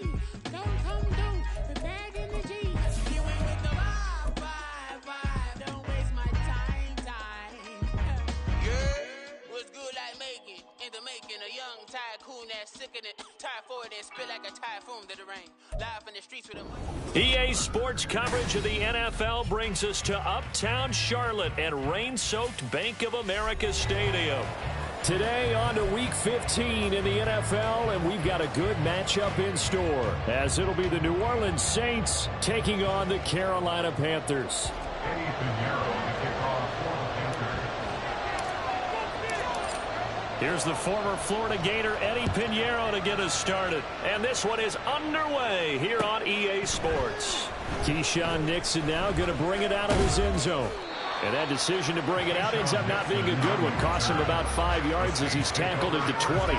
Don't come through the bad energy. You ain't with the vibe. Don't waste my time. Yeah, what's good like making? In the making, a young tycoon that's sick in it. Tired for it and spit like a typhoon to the rain. Live in the streets with a... EA Sports coverage of the NFL brings us to Uptown Charlotte at rain-soaked Bank of America Stadium. Today on to Week 15 in the NFL, and we've got a good matchup in store, as it'll be the New Orleans Saints taking on the Carolina Panthers. Here's the former Florida Gator Eddie Pinheiro to get us started. And this one is underway here on EA Sports. Keyshawn Nixon now going to bring it out of his end zone. And that decision to bring it out ends up not being a good one. Costs him about 5 yards as he's tackled at the 20.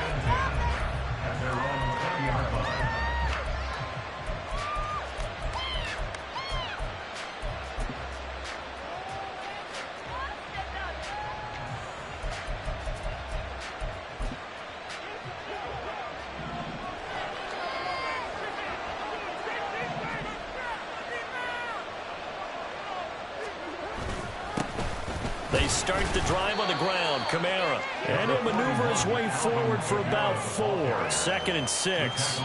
They start the drive on the ground. Kamara. And he'll maneuver his way forward for about 4. 2nd and 6.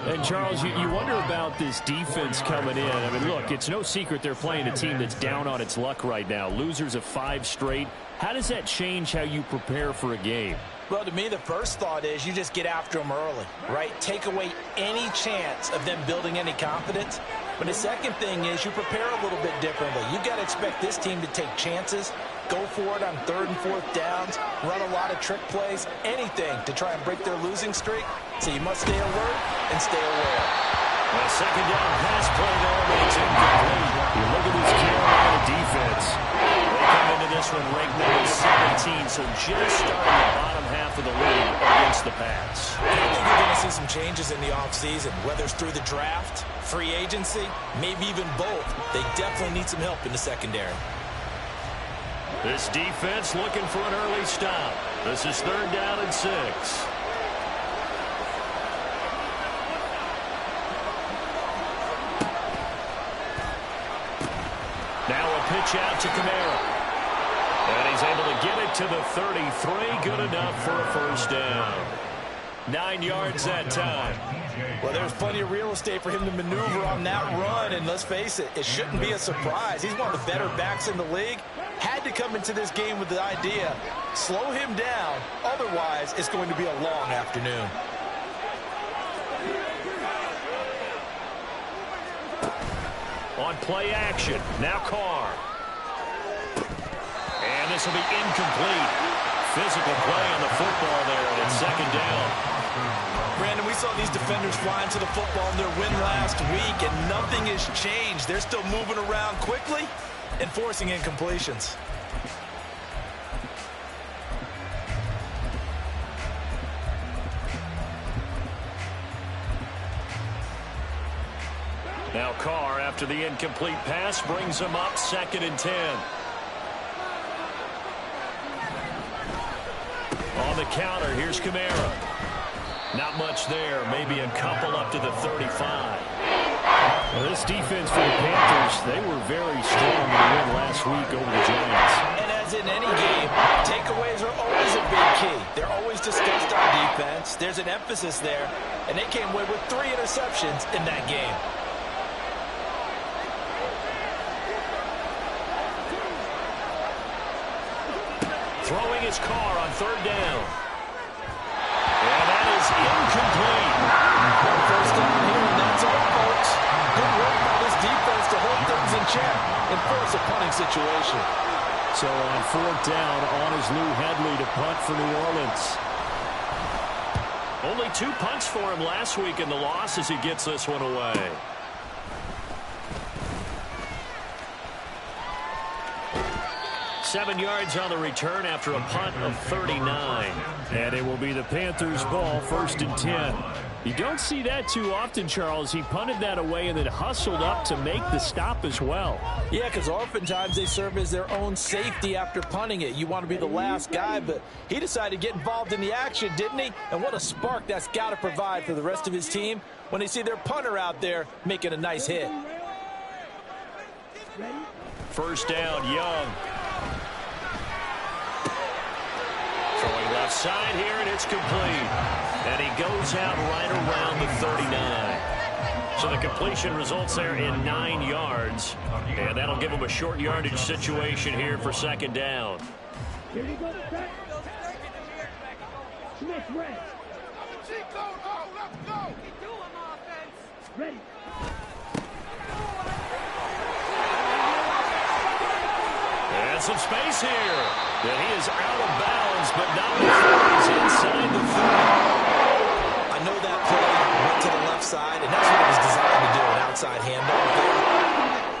And, Charles, you wonder about this defense coming in. I mean, look, it's no secret they're playing a team that's down on its luck right now. Losers of 5 straight. How does that change how you prepare for a game? Well, to me, the first thought is you just get after them early, right? Take away any chance of them building any confidence. But the second thing is you prepare a little bit differently. You got to expect this team to take chances, go for it on 3rd and 4th downs, run a lot of trick plays, anything to try and break their losing streak. So you must stay alert and stay aware. A 2nd down pass play there, but it's incomplete. You look at this Carolina defense. They come into this one ranked number 17, so just starting the bottom half of the league against the pass. I think you're going to see some changes in the offseason, whether it's through the draft, free agency, maybe even both. They definitely need some help in the secondary. This defense looking for an early stop. This is 3rd down and 6. Now a pitch out to Kamara. And he's able to get it to the 33. Good enough for a 1st down. 9 yards that time. Well, there's plenty of real estate for him to maneuver on that run. And let's face it, it shouldn't be a surprise. He's one of the better backs in the league. Had to come into this game with the idea, slow him down. Otherwise, it's going to be a long afternoon. On play action, now Carr. And this will be incomplete. Physical play on the football there, and it's 2nd down. Brandon, we saw these defenders flying to the football in their win last week, and nothing has changed. They're still moving around quickly and forcing incompletions. Now Carr, after the incomplete pass, brings him up 2nd and 10. On the counter, here's Kamara. Not much there, maybe a couple up to the 35. Well, this defense for the Panthers, they were very strong in the win last week over the Giants. And as in any game, takeaways are always a big key. They're always discussed on defense. There's an emphasis there, and they came away with 3 interceptions in that game. Throwing his Carr on 3rd down. And that is incomplete. 1st down here, and that's all, folks. Good work by this defense to hold things in check and force a punting situation. So on 4th down, on is Lou Hedley to punt for New Orleans. Only 2 punts for him last week in the loss as he gets this one away. Seven yards on the return after a punt of 39. And it will be the Panthers' ball, 1st and 10. You don't see that too often, Charles. He punted that away and then hustled up to make the stop as well. Yeah, because oftentimes they serve as their own safety after punting it. You want to be the last guy, but he decided to get involved in the action, didn't he? And what a spark that's got to provide for the rest of his team when they see their punter out there making a nice hit. First down, Young. Throwing left side here, and it's complete. And he goes out right around the 39. So the completion results there in 9 yards. And that'll give him a short yardage situation here for second down. Here you go, Smith, ready. Ready. And some space here. And he is out of bounds, but not before he's inside the 30. I know that play went to the left side, and that's what it was designed to do, an outside handoff there.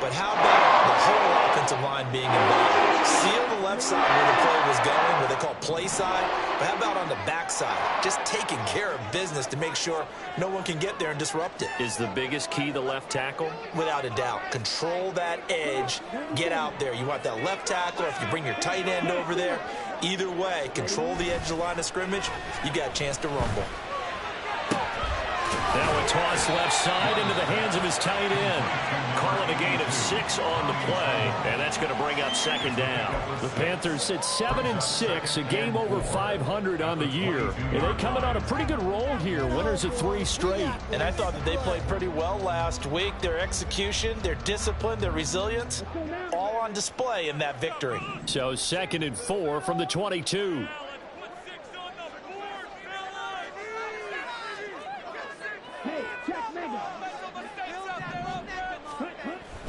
But how about the whole offensive line being involved? Seal the left side where the play was going, what they call play side. But how about on the back side? Just taking care of business to make sure no one can get there and disrupt it. Is the biggest key the left tackle? Without a doubt. Control that edge. Get out there. You want that left tackle, if you bring your tight end over there. Either way, control the edge of the line of scrimmage. You got a chance to rumble. Now a toss left side into the hands of his tight end. Calling a gain of 6 on the play, and that's going to bring up second down. The Panthers sit 7-6, a game over 500 on the year. And they coming on a pretty good roll here, winners of 3 straight. And I thought that they played pretty well last week. Their execution, their discipline, their resilience, all on display in that victory. So 2nd and 4 from the 22.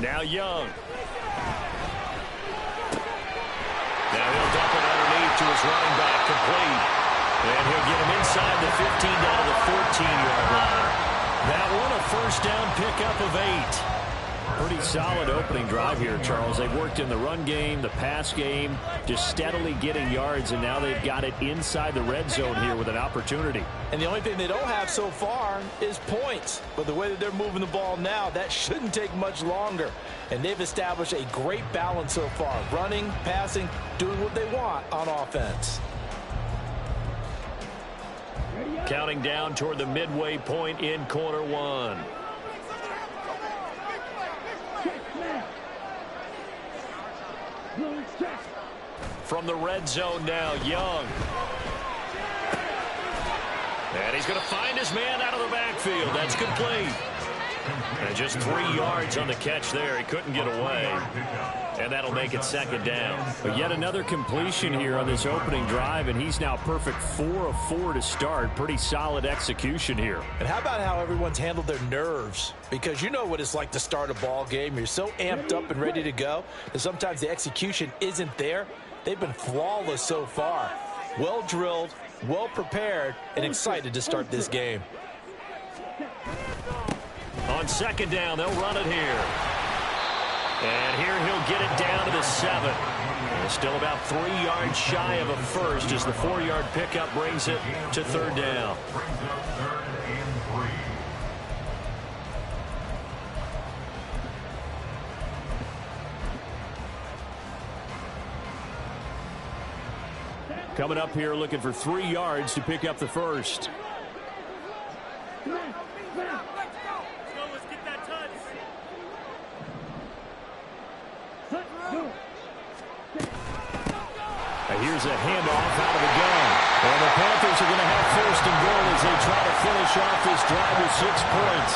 Now Young. Now he'll dump it underneath to his running back, complete. And he'll get him inside the 15 down to the 14-yard line. That one a first down pickup of 8. Pretty solid opening drive here, Charles. They've worked in the run game, the pass game, just steadily getting yards, and now they've got it inside the red zone here with an opportunity. And the only thing they don't have so far is points. But the way that they're moving the ball now, that shouldn't take much longer. And they've established a great balance so far. Running, passing, doing what they want on offense. Counting down toward the midway point in quarter 1. From the red zone now, Young. And he's going to find his man out of the backfield. That's complete. And just 3 yards on the catch there. He couldn't get away. And that'll make it second down. But yet another completion here on this opening drive, and he's now perfect 4 of 4 to start. Pretty solid execution here. And how about how everyone's handled their nerves? Because you know what it's like to start a ball game. You're so amped up and ready to go that sometimes the execution isn't there. They've been flawless so far. Well drilled, well prepared, and excited to start this game. On second down, they'll run it here. And here he'll get it down to the 7. And still about 3 yards shy of a first as the 4-yard pickup brings it to third down. Coming up here looking for 3 yards to pick up the first. Here's a handoff out of the gun. And the Panthers are going to have first and goal as they try to finish off this drive with 6 points.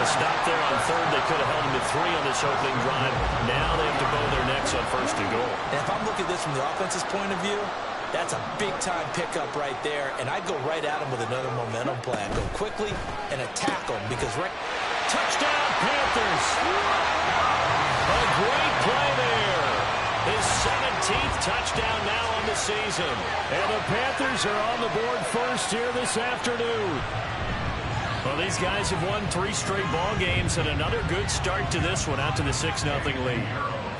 A stop there on third. They could have held them to 3 on this opening drive. Now they have to bow their necks on first and goal. And if I'm looking at this from the offense's point of view, that's a big-time pickup right there. And I'd go right at him with another momentum play. I'd go quickly and attack him because touchdown, Panthers! A great play there. His 17th touchdown now on the season. And the Panthers are on the board first here this afternoon. Well, these guys have won 3 straight ball games and another good start to this one out to the 6-0 lead.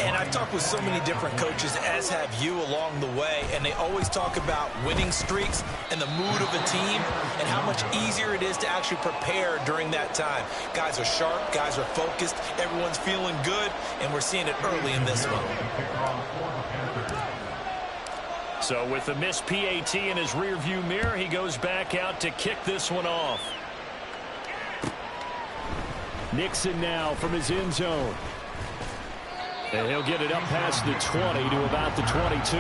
And I've talked with so many different coaches, as have you along the way, and they always talk about winning streaks and the mood of a team and how much easier it is to actually prepare during that time. Guys are sharp, guys are focused, everyone's feeling good, and we're seeing it early in this one. So with the missed PAT in his rearview mirror, he goes back out to kick this one off. Nixon now from his end zone. And he'll get it up past the 20 to about the 22.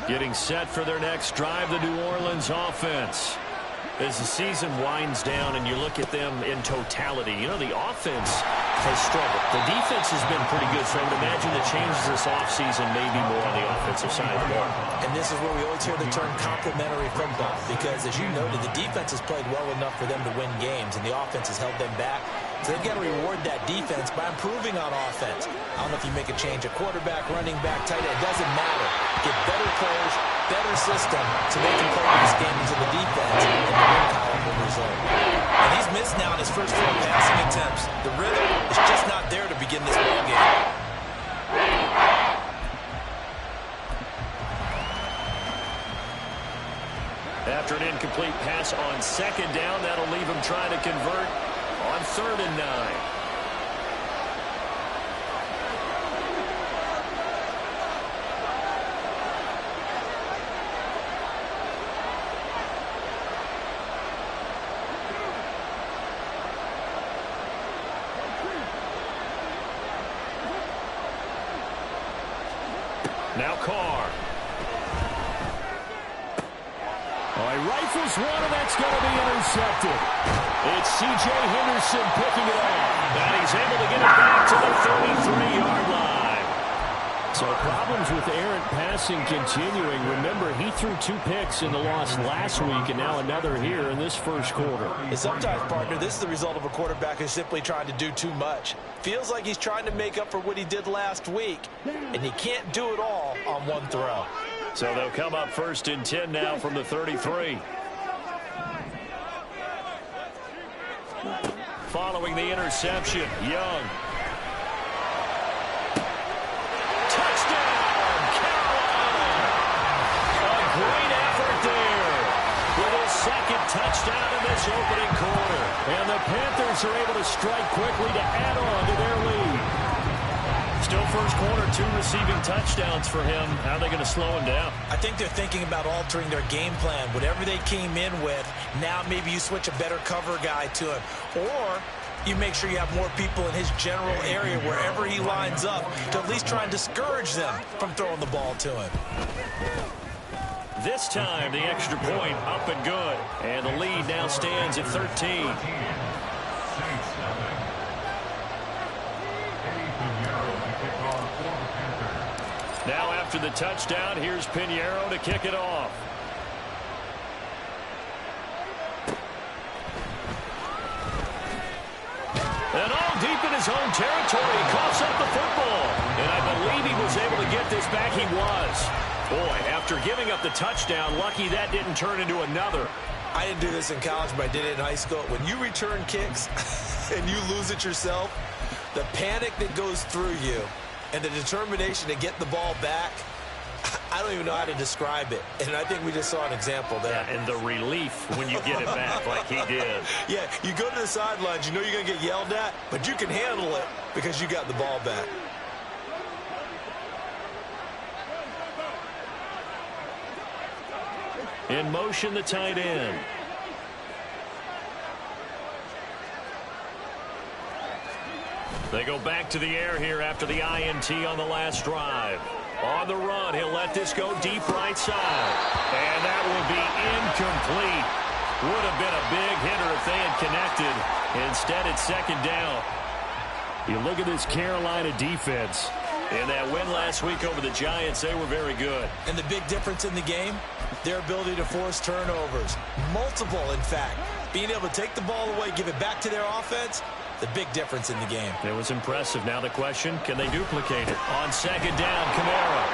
Getting set for their next drive, the New Orleans offense. As the season winds down and you look at them in totality, you know, the offense has struggled. The defense has been pretty good, so I would imagine the changes this offseason may be more on the offensive side of the ball. And this is where we always hear the term complementary football, because as you noted, the defense has played well enough for them to win games, and the offense has held them back. So they've got to reward that defense by improving on offense. I don't know if you make a change at quarterback, running back, tight end. It doesn't matter. Get better players, better system, so they can play this game into the defense, and the win column will result. And he's missed now in his first 4 passing attempts. The rhythm is just not there to begin this ball game. After an incomplete pass on second down, that'll leave him trying to convert on 3rd and 9. Now Carr. Rifles one, and that's going to be intercepted. It's C.J. Henderson picking it off, and he's able to get it back to the 33-yard line. So problems with errant passing continuing. Remember, he threw 2 picks in the loss last week, and now another here in this first quarter. And sometimes, partner, this is the result of a quarterback who's simply trying to do too much. Feels like he's trying to make up for what he did last week, and he can't do it all on one throw. So they'll come up 1st and 10 now from the 33. Following the interception, Young. Touchdown, Carolina! A great effort there with his 2nd touchdown in this opening quarter. And the Panthers are able to strike quickly to add on to their lead. Still first quarter, 2 receiving touchdowns for him. How are they going to slow him down? I think they're thinking about altering their game plan. Whatever they came in with, now maybe you switch a better cover guy to him. Or you make sure you have more people in his general area wherever he lines up to at least try and discourage them from throwing the ball to him. This time, the extra point up and good. And the lead now stands at 13. Now after the touchdown, here's Pinheiro to kick it off. And all deep in his own territory, he coughs up the football. And I believe he was able to get this back. He was. Boy, after giving up the touchdown, lucky that didn't turn into another. I didn't do this in college, but I did it in high school. When you return kicks and you lose it yourself, the panic that goes through you and the determination to get the ball back, I don't even know how to describe it. And I think we just saw an example there. Yeah, and the relief when you get it back like he did. Yeah, you go to the sidelines, you know you're going to get yelled at, but you can handle it because you got the ball back. In motion, the tight end. They go back to the air here after the INT on the last drive. On the run, he'll let this go deep right side. And that will be incomplete. Would have been a big hitter if they had connected. Instead, it's 2nd down. You look at this Carolina defense. In that win last week over the Giants, they were very good. And the big difference in the game, their ability to force turnovers. Multiple, in fact. Being able to take the ball away, give it back to their offense, the big difference in the game. It was impressive. Now the question, can they duplicate it? On second down, Kamara.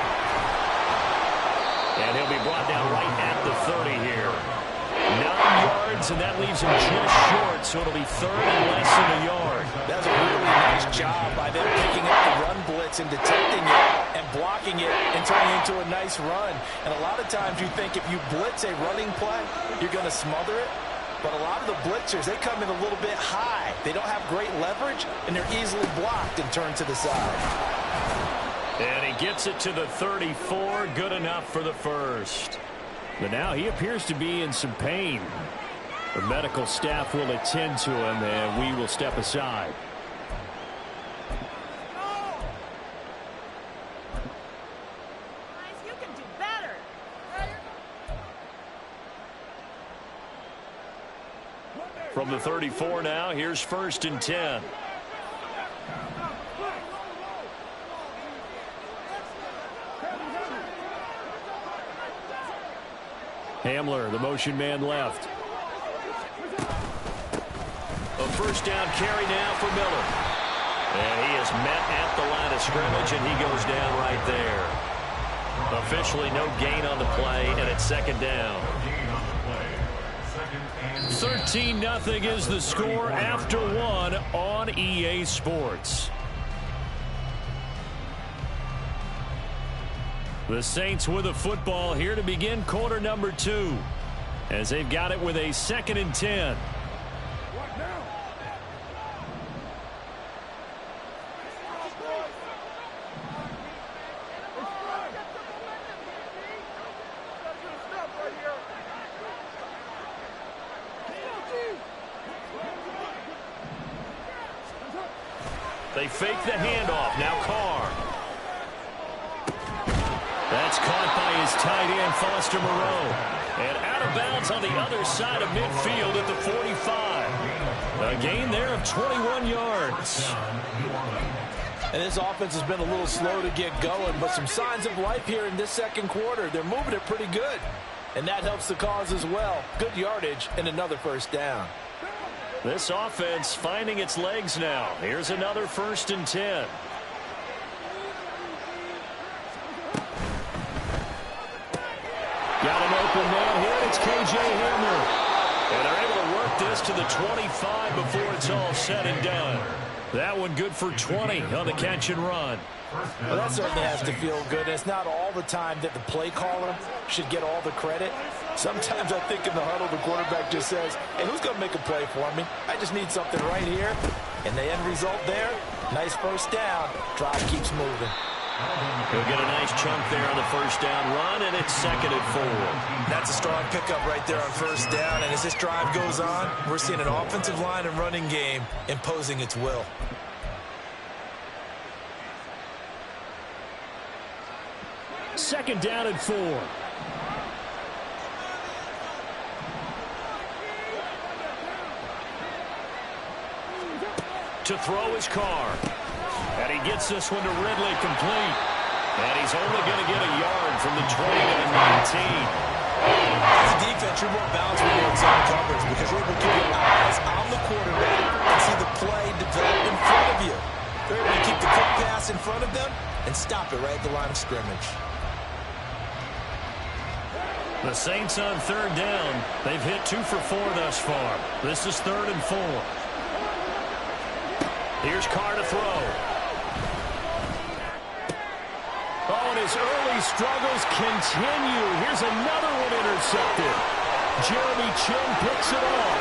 And he'll be brought down right at the 30 here. 9 yards, and that leaves him just short, so it'll be third and less than a yard. That was a really nice job by them picking up the run blitz and detecting it and blocking it and turning it into a nice run. And a lot of times you think if you blitz a running play, you're going to smother it. But a lot of the blitzers, they come in a little bit high. They don't have great leverage, and they're easily blocked and turned to the side. And he gets it to the 34. Good enough for the first. But now he appears to be in some pain. The medical staff will attend to him, and we will step aside. You can do better. From the 34 now, here's 1st and 10. Hamler, the motion man left. A first down carry now for Miller. And he is met at the line of scrimmage, and he goes down right there. Officially no gain on the play, and it's second down. 13-0 is the score after 1 on EA Sports. The Saints with a football here to begin quarter number 2, as they've got it with a 2nd and 10. They fake the handoff. Now Carr. That's caught by his tight end, Foster Moreau. And out of bounds on the other side of midfield at the 45. A gain there of 21 yards. And this offense has been a little slow to get going, but some signs of life here in this second quarter. They're moving it pretty good. And that helps the cause as well. Good yardage and another first down. This offense finding its legs now. Here's another 1st and 10. Got an open man here. It's K.J. Hamler. And they're able to work this to the 25 before it's all said and done. That one good for 20 on the catch and run. Well, that certainly has to feel good. And it's not all the time that the play caller should get all the credit. Sometimes I think in the huddle, the quarterback just says, hey, who's going to make a play for me? I just need something right here. And the end result there, nice first down. Drive keeps moving. He'll get a nice chunk there on the first down run, and it's 2nd and 4. That's a strong pickup right there on first down. And as this drive goes on, we're seeing an offensive line and running game imposing its will. Second down and 4. To throw his Carr. And he gets this one to Ridley complete. And he's only going to get a yard from the 20 to the 19. As a defense, you're more balanced when you're in zone coverage because you're able to keep your eyes on the quarterback and see the play develop in front of you. They're able to keep the quick pass in front of them and stop it right at the line of scrimmage. The Saints on 3rd down. They've hit 2 for 4 thus far. This is 3rd and 4. Here's Carr to throw. Oh, and his early struggles continue. Here's another one intercepted. Jeremy Chinn picks it off.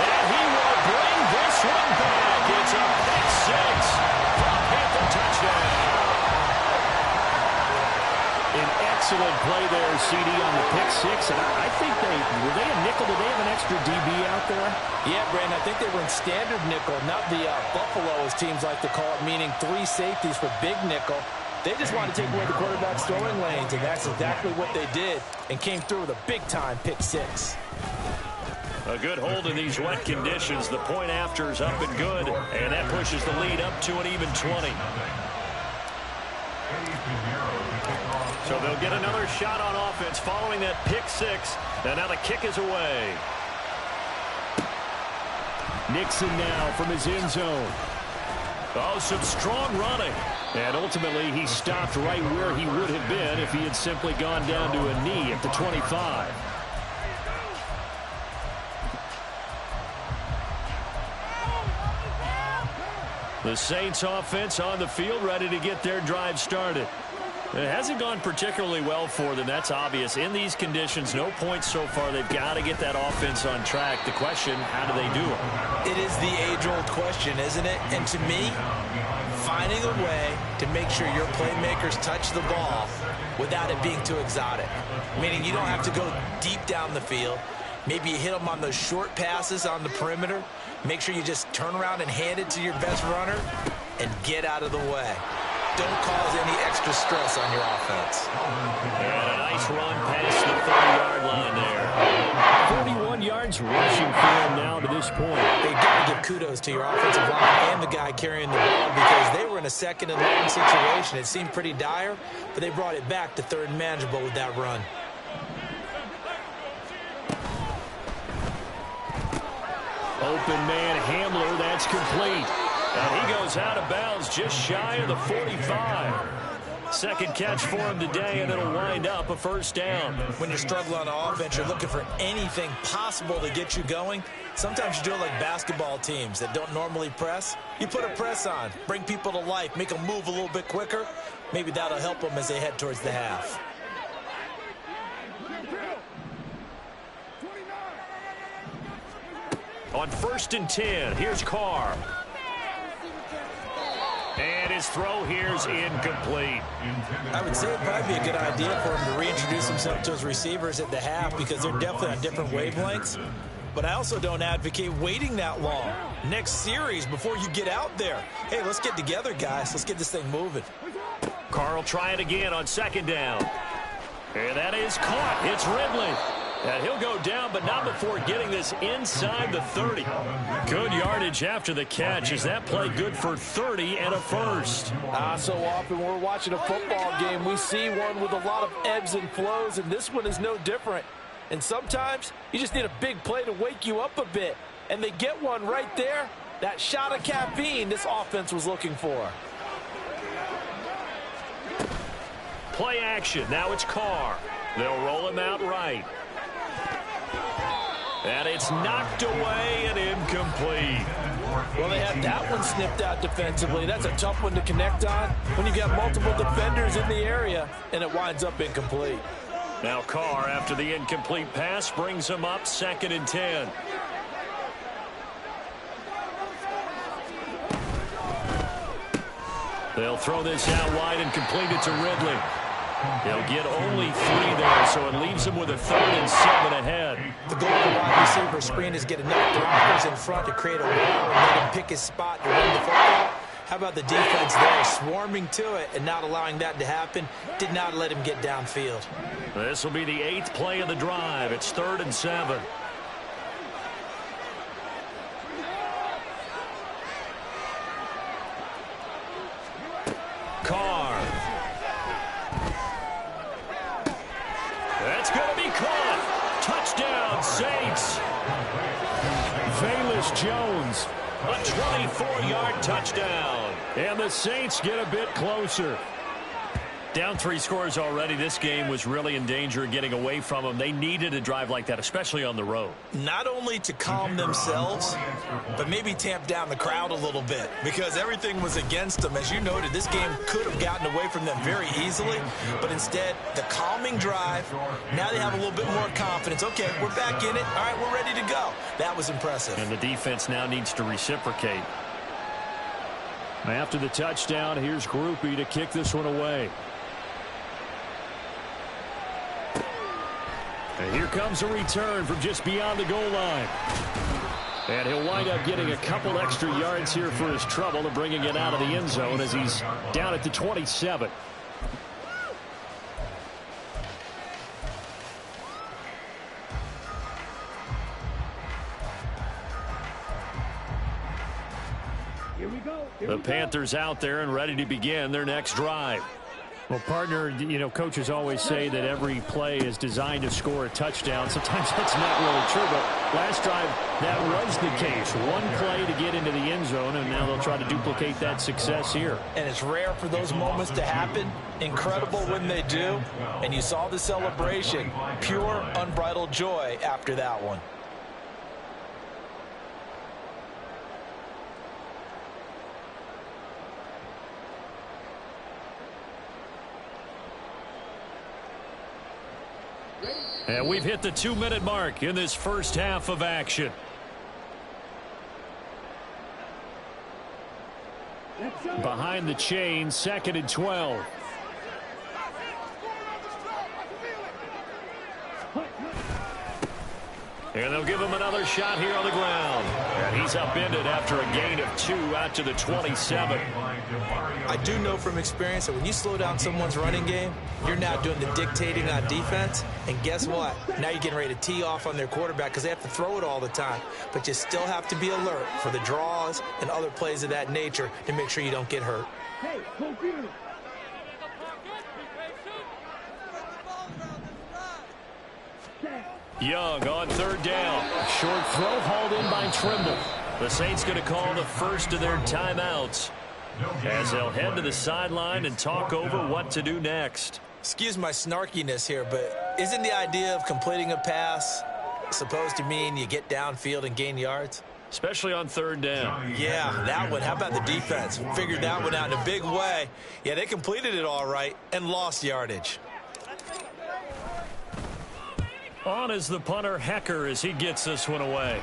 And he will bring this one back. It's a pick 6 for a Panther touchdown. An excellent play there, CD, on the pick 6. And I think were they a nickel? Did they have an extra DB out there? Yeah, Brandon, I think they were in standard nickel, not the Buffalo, as teams like to call it, meaning 3 safeties for big nickel. They just wanted to take away the quarterback's throwing lanes, and that's exactly what they did, and came through with a big-time pick 6. A good hold in these wet conditions. The point after is up and good, and that pushes the lead up to an even 20. So they'll get another shot on offense following that pick 6, and now the kick is away. Nixon now from his end zone. Oh, some strong running. And ultimately, he stopped right where he would have been if he had simply gone down to a knee at the 25. The Saints offense on the field, ready to get their drive started. It hasn't gone particularly well for them. That's obvious. In these conditions, no points so far. They've got to get that offense on track. The question, how do they do it? It is the age-old question, isn't it? And to me, finding a way to make sure your playmakers touch the ball without it being too exotic. Meaning you don't have to go deep down the field. Maybe you hit them on those short passes on the perimeter. Make sure you just turn around and hand it to your best runner and get out of the way. Don't cause any extra stress on your offense. And a nice run past the 30-yard line there. 41 yards rushing for him now to this point. They've got to give kudos to your offensive line and the guy carrying the ball because they were in a second and long situation. It seemed pretty dire, but they brought it back to third and manageable with that run. Open man Hamler, that's complete. And he goes out of bounds just shy of the 45. Second catch for him today, and it'll wind up a first down. When you're struggling on offense, you're looking for anything possible to get you going. Sometimes you do it like basketball teams that don't normally press. You put a press on, bring people to life, make them move a little bit quicker. Maybe that'll help them as they head towards the half. On 1st and 10, here's Carr. And his throw here's incomplete. I would say it'd probably be a good idea for him to reintroduce himself to his receivers at the half because they're definitely on different wavelengths. But I also don't advocate waiting that long. Next series before you get out there. Hey, let's get together, guys. Let's get this thing moving. Carr will try it again on 2nd down. And that is caught. It's Ridley. And he'll go down, but not before getting this inside the 30. Good yardage after the catch. Is that play good for 30 and a first? So often when we're watching a football game, we see one with a lot of ebbs and flows, and this one is no different. And sometimes you just need a big play to wake you up a bit. And they get one right there. That shot of caffeine this offense was looking for. Play action. Now it's Carr. They'll roll him out right. And it's knocked away and incomplete. Well, they had that one snipped out defensively. That's a tough one to connect on when you've got multiple defenders in the area, and it winds up incomplete. Now Carr, after the incomplete pass, brings him up 2nd and 10. They'll throw this out wide and complete it to Ridley. He'll get only 3 there, so it leaves him with a 3rd and 7 ahead. The goal of the wide receiver screen is get enough blockers in front to create a wall and let him pick his spot to run the football. How about the defense there, swarming to it and not allowing that to happen? Did not let him get downfield. This will be the 8th play of the drive. It's 3rd and 7. Carr. That's going to be caught. Touchdown, Saints. Velus Jones, a 24-yard touchdown. And the Saints get a bit closer. Down 3 scores already. This game was really in danger of getting away from them. They needed a drive like that, especially on the road. Not only to calm themselves, but maybe tamp down the crowd a little bit because everything was against them. As you noted, this game could have gotten away from them very easily, but instead, the calming drive, now they have a little bit more confidence. Okay, we're back in it. All right, we're ready to go. That was impressive. And the defense now needs to reciprocate. After the touchdown, here's Grupe to kick this one away. And here comes a return from just beyond the goal line. And he'll wind up getting a couple extra yards here for his trouble and bringing it out of the end zone as he's down at the 27. Here we go. The Panthers out there and ready to begin their next drive. Well, partner, you know, coaches always say that every play is designed to score a touchdown. Sometimes that's not really true, but last drive, that was the case. One play to get into the end zone, and now they'll try to duplicate that success here. And it's rare for those moments to happen. Incredible when they do. And you saw the celebration. Pure, unbridled joy after that one. And we've hit the 2-minute mark in this first half of action. Behind the chain, 2nd and 12. And they'll give him another shot here on the ground. And he's upended after a gain of 2 out to the 27. I do know from experience that when you slow down someone's running game, you're now doing the dictating on defense. And guess what? Now you're getting ready to tee off on their quarterback because they have to throw it all the time. But you still have to be alert for the draws and other plays of that nature to make sure you don't get hurt. Hey, computer. Young on 3rd down. Short throw hauled in by Trimble. The Saints going to call the first of their timeouts as they'll head to the sideline and talk over what to do next. Excuse my snarkiness here, but isn't the idea of completing a pass supposed to mean you get downfield and gain yards? Especially on 3rd down. Yeah, that one. How about the defense? Figured that one out in a big way. Yeah, they completed it all right and lost yardage. On is the punter, Hecker, as he gets this one away.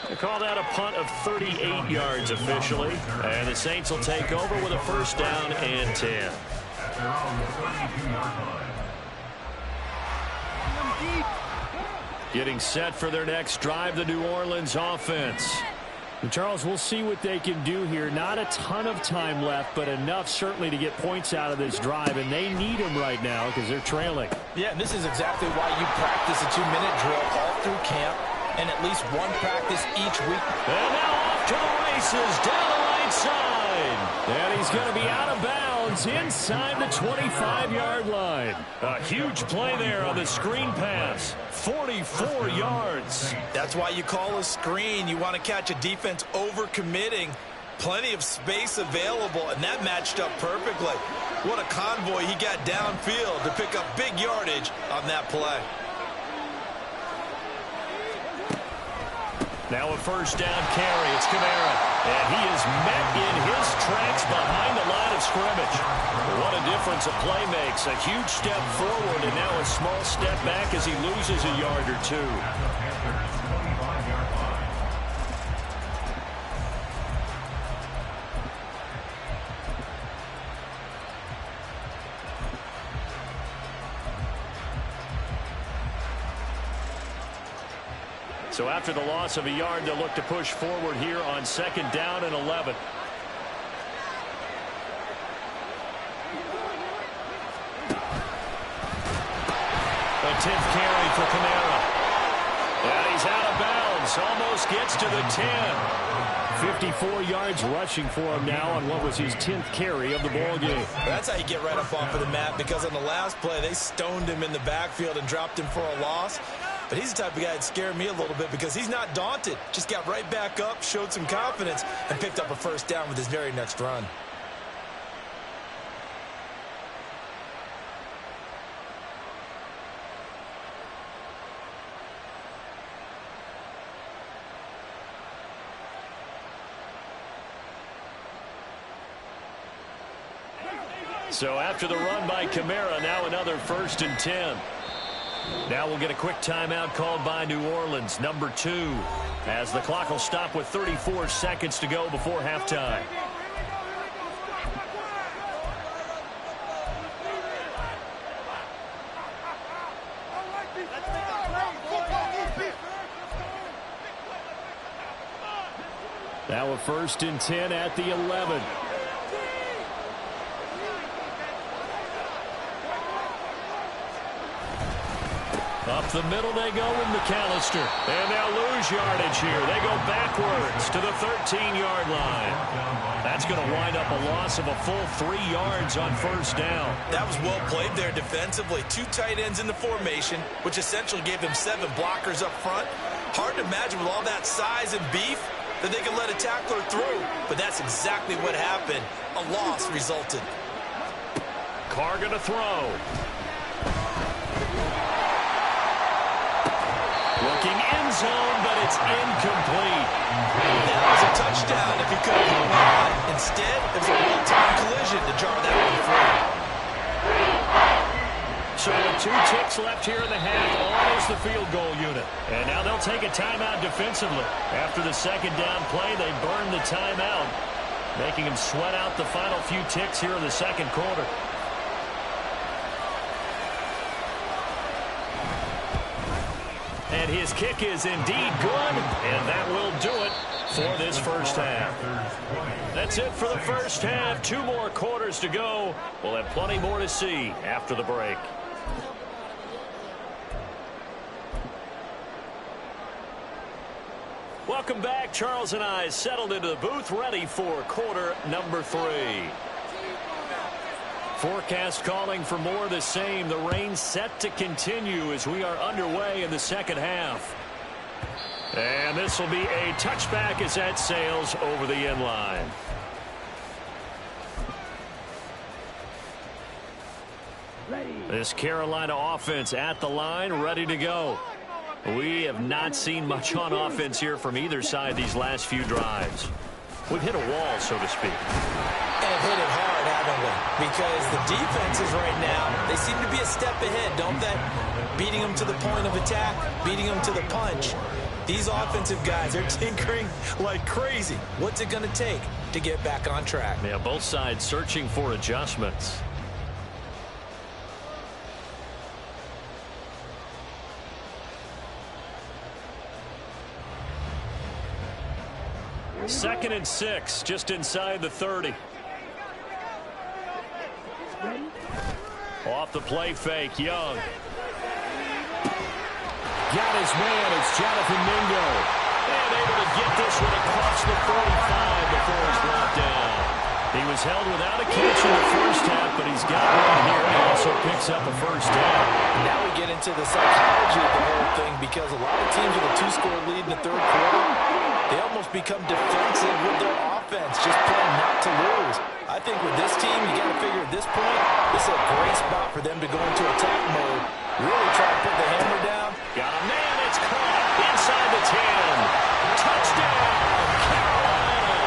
They call that a punt of 38 yards officially. And the Saints will take over with a 1st down and 10. Getting set for their next drive, the New Orleans offense. And Charles, we'll see what they can do here. Not a ton of time left, but enough certainly to get points out of this drive, and they need them right now because they're trailing. Yeah, and this is exactly why you practice a 2-minute drill all through camp and at least one practice each week. And now off to the races down the right side. And he's going to be out of bounds inside the 25-yard line. A huge play there on the screen pass. 44 yards. That's why you call a screen. You want to catch a defense over-committing. Plenty of space available, and that matched up perfectly. What a convoy he got downfield to pick up big yardage on that play. Now a 1st down carry. It's Kamara. And he is met in his tracks behind the line of scrimmage. What a difference a play makes. A huge step forward and now a small step back as he loses a yard or 2. So after the loss of a yard, they'll look to push forward here on 2nd down and 11. The 10th carry for Kamara. And he's out of bounds. Almost gets to the 10. 54 yards rushing for him now on what was his 10th carry of the ball game. That's how you get right up off of the mat, because on the last play, they stoned him in the backfield and dropped him for a loss. But he's the type of guy that scared me a little bit because he's not daunted. Just got right back up, showed some confidence, and picked up a 1st down with his very next run. So after the run by Kamara, now another 1st and 10. Now we'll get a quick timeout called by New Orleans, number 2, as the clock will stop with 34 seconds to go before halftime. Now a 1st and 10 at the 11. Up the middle they go with McAllister. And they'll lose yardage here. They go backwards to the 13-yard line. That's going to wind up a loss of a full 3 yards on first down. That was well played there defensively. 2 tight ends in the formation, which essentially gave them 7 blockers up front. Hard to imagine with all that size and beef that they can let a tackler through. But that's exactly what happened. A loss resulted. Carr going to throw. Looking end zone, but it's incomplete. That was a touchdown if he could have hung on. Instead, it was a one-time collision to jar that one free. So with 2 ticks left here in the half, on is the field goal unit. And now they'll take a timeout defensively. After the second down play, they burn the timeout, making him sweat out the final few ticks here in the second quarter. And his kick is indeed good, and that will do it for this first half. That's it for the first half. 2 more quarters to go. We'll have plenty more to see after the break. Welcome back. Charles and I settled into the booth, ready for quarter number 3. Forecast calling for more of the same. The rain set to continue as we are underway in the second half. And this will be a touchback as that sails over the end line. This Carolina offense at the line, ready to go. We have not seen much on offense here from either side these last few drives. We've hit a wall, so to speak. And hit it hard, haven't we? Because the defenses right now, they seem to be a step ahead, don't they? Beating them to the point of attack, beating them to the punch. These offensive guys are tinkering like crazy. What's it going to take to get back on track? Yeah, both sides searching for adjustments. Second and 6, just inside the 30. Off the play fake, Young. Got his man, it's Jonathan Mingo. And able to get this one across the 45 before he's brought down. He was held without a catch in the first half, but he's got one here and also picks up a first down. Now we get into the psychology of the whole thing, because a lot of teams with a 2-score lead in the third quarter, they almost become defensive with their offense, just playing not to lose. I think with this team, you got to figure at this point, this is a great spot for them to go into attack mode, really try to put the hammer down. Got a man, it's caught inside the 10. Touchdown, Carolina.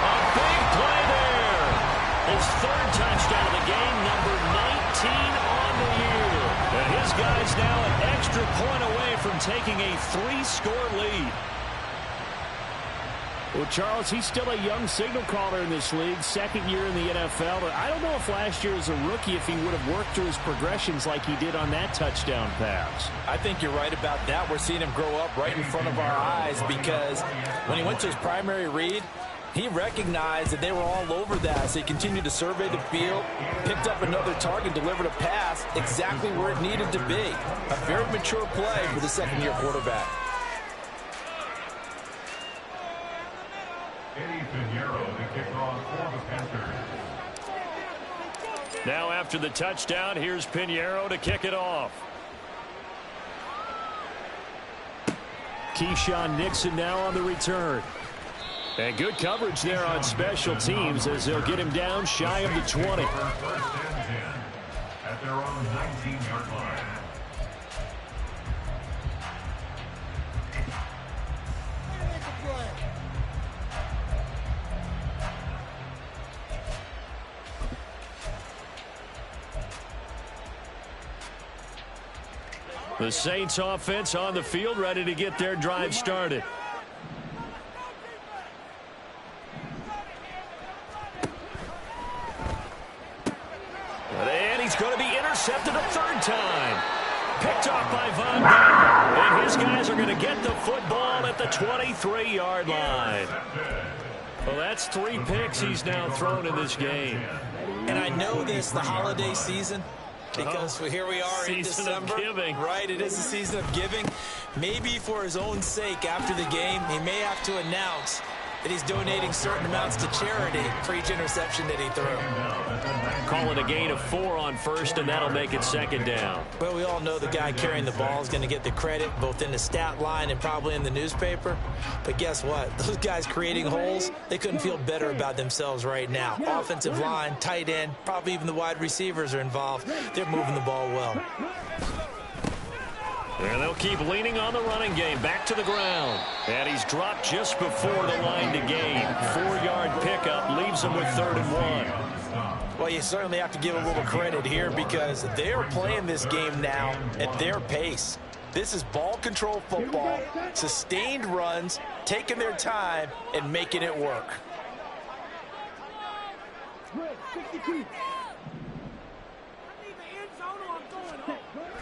A big play there. His 3rd touchdown of the game, number 19 on the year. And his guys now an extra point away from taking a 3-score lead. Well, Charles, he's still a young signal caller in this league, second year in the NFL. But I don't know if last year as a rookie, if he would have worked through his progressions like he did on that touchdown pass. I think you're right about that. We're seeing him grow up right in front of our eyes, because when he went to his primary read, he recognized that they were all over that. So he continued to survey the field, picked up another target, delivered a pass exactly where it needed to be. A very mature play for the second-year quarterback. Now after the touchdown, here's Pinheiro to kick it off. Keyshawn Nixon now on the return. And good coverage there on special teams as they'll get him down shy of the 20. At their own 19-yard line. The Saints offense on the field, ready to get their drive started. And he's going to be intercepted a 3rd time. Picked off by Von Miller. And his guys are going to get the football at the 23-yard line. Well, that's 3 picks he's now thrown in this game. And I know this, the holiday season, Because here we are in December. Giving. Right, it is a season of giving. Maybe for his own sake after the game, he may have to announce that he's donating certain amounts to charity for each interception that he threw. Call it a gain of 4 on first, and that'll make it second down. Well, we all know the guy carrying the ball is going to get the credit, both in the stat line and probably in the newspaper. But guess what? Those guys creating holes, they couldn't feel better about themselves right now. Offensive line, tight end, probably even the wide receivers are involved. They're moving the ball well. And they'll keep leaning on the running game. Back to the ground. And he's dropped just before the line to gain. 4-yard pickup leaves him with 3rd and 1. Well, you certainly have to give a little credit here because they are playing this game now at their pace. This is ball control football, sustained runs, taking their time, and making it work.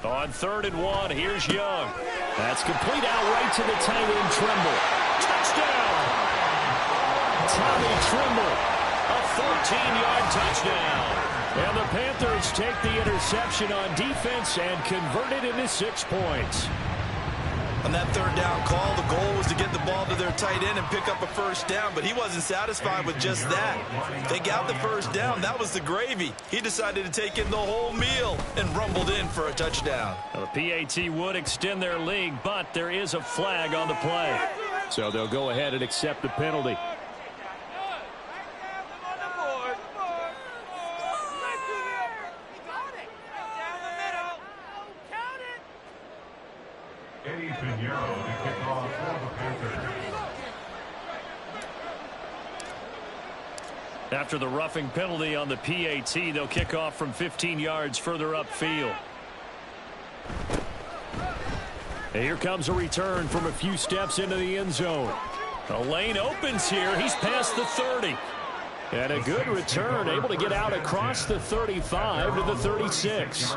On 3rd and 1, here's Young. That's complete out right to the tight end, Trimble. Touchdown! Tommy Trimble, a 14-yard touchdown. And the Panthers take the interception on defense and convert it into 6 points. On that 3rd down call, the goal was to get the ball to their tight end and pick up a 1st down, but he wasn't satisfied with just that. They got the 1st down. That was the gravy. He decided to take in the whole meal and rumbled in for a touchdown. Well, the PAT would extend their lead, but there is a flag on the play. So they'll go ahead and accept the penalty. Eddie Pinheiro to kick off for the Panthers. After the roughing penalty on the PAT, they'll kick off from 15 yards further upfield. And here comes a return from a few steps into the end zone. The lane opens here. He's past the 30. And a good return, able to get out across the 35 to the 36.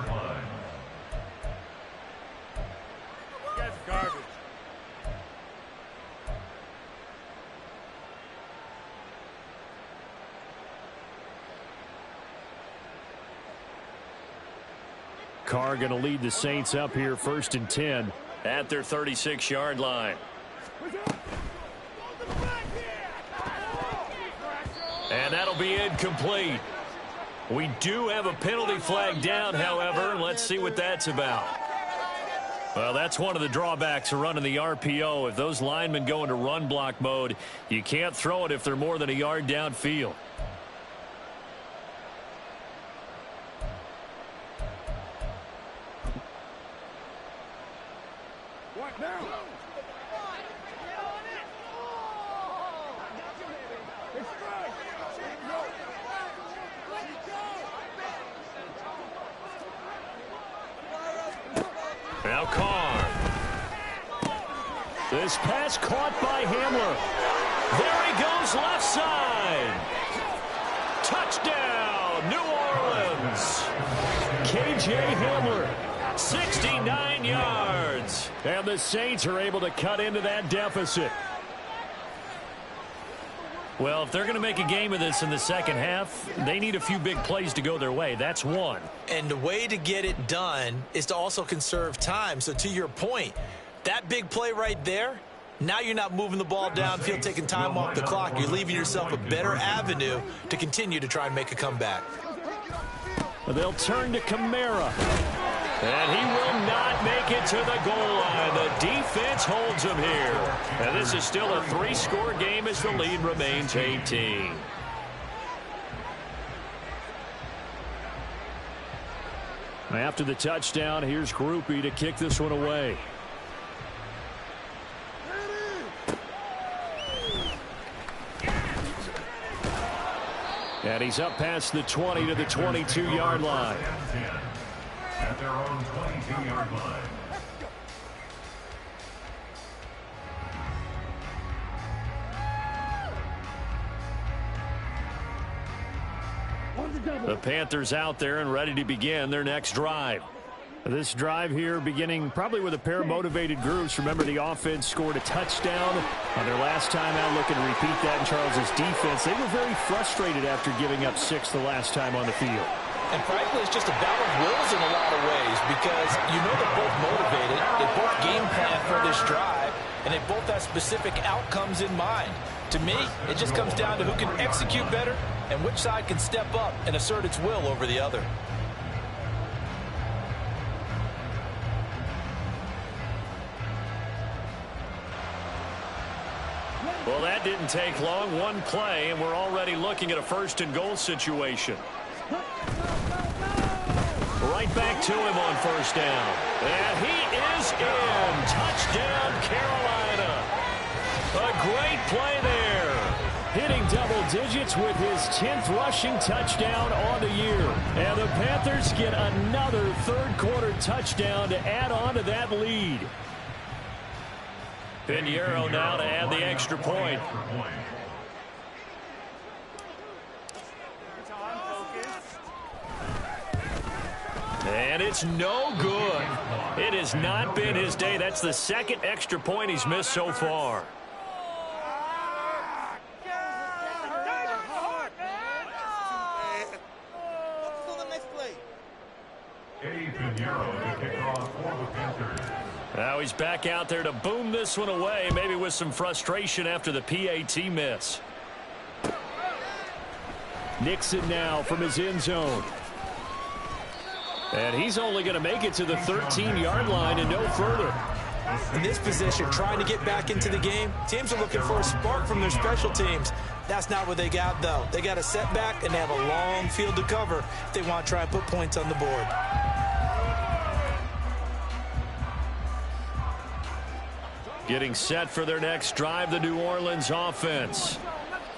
Carr going to lead the Saints up here 1st and 10 at their 36-yard line. And that'll be incomplete. We do have a penalty flag down, however. Let's see what that's about. Well, that's one of the drawbacks of running the RPO. If those linemen go into run block mode, you can't throw it if they're more than a yard downfield. Now Carr. This pass caught by Hamler. There he goes left side. Touchdown, New Orleans. KJ Hamler, 69 yards. And the Saints are able to cut into that deficit. Well, if they're going to make a game of this in the second half, they need a few big plays to go their way. That's one. And the way to get it done is to also conserve time. So to your point, that big play right there, now you're not moving the ball downfield, taking time off the clock. You're leaving yourself a better avenue to continue to try and make a comeback. They'll turn to Kamara. And he will not make it to the goal line. The defense holds him here. And this is still a 3-score game as the lead remains 18. After the touchdown, here's Grupe to kick this one away. And he's up past the 20 to the 22-yard line. At their own 22-yard line. The Panthers out there and ready to begin their next drive. This drive here beginning probably with a pair of motivated groups. Remember, the offense scored a touchdown on their last time out, looking to repeat that in Charles's defense. They were very frustrated after giving up 6 the last time on the field. And frankly, it's just a battle of wills in a lot of ways because you know they're both motivated, they both game plan for this drive, and they both have specific outcomes in mind. To me, it just comes down to who can execute better and which side can step up and assert its will over the other. Well, that didn't take long. One play, and we're already looking at a first-and-goal situation. Right back to him on first down. And he is in. Touchdown, Carolina. A great play there. Hitting double digits with his 10th rushing touchdown on the year. And the Panthers get another third-quarter touchdown to add on to that lead. Pinheiro now to add the extra point. And it's no good. It has not been his day. That's the second extra point he's missed so far. Now he's back out there to boom this one away, maybe with some frustration after the PAT miss. Nixon now from his end zone. And he's only going to make it to the 13-yard line and no further. In this position, trying to get back into the game, teams are looking for a spark from their special teams. That's not what they got, though. They got a setback, and they have a long field to cover if they want to try and put points on the board. Getting set for their next drive, the New Orleans offense.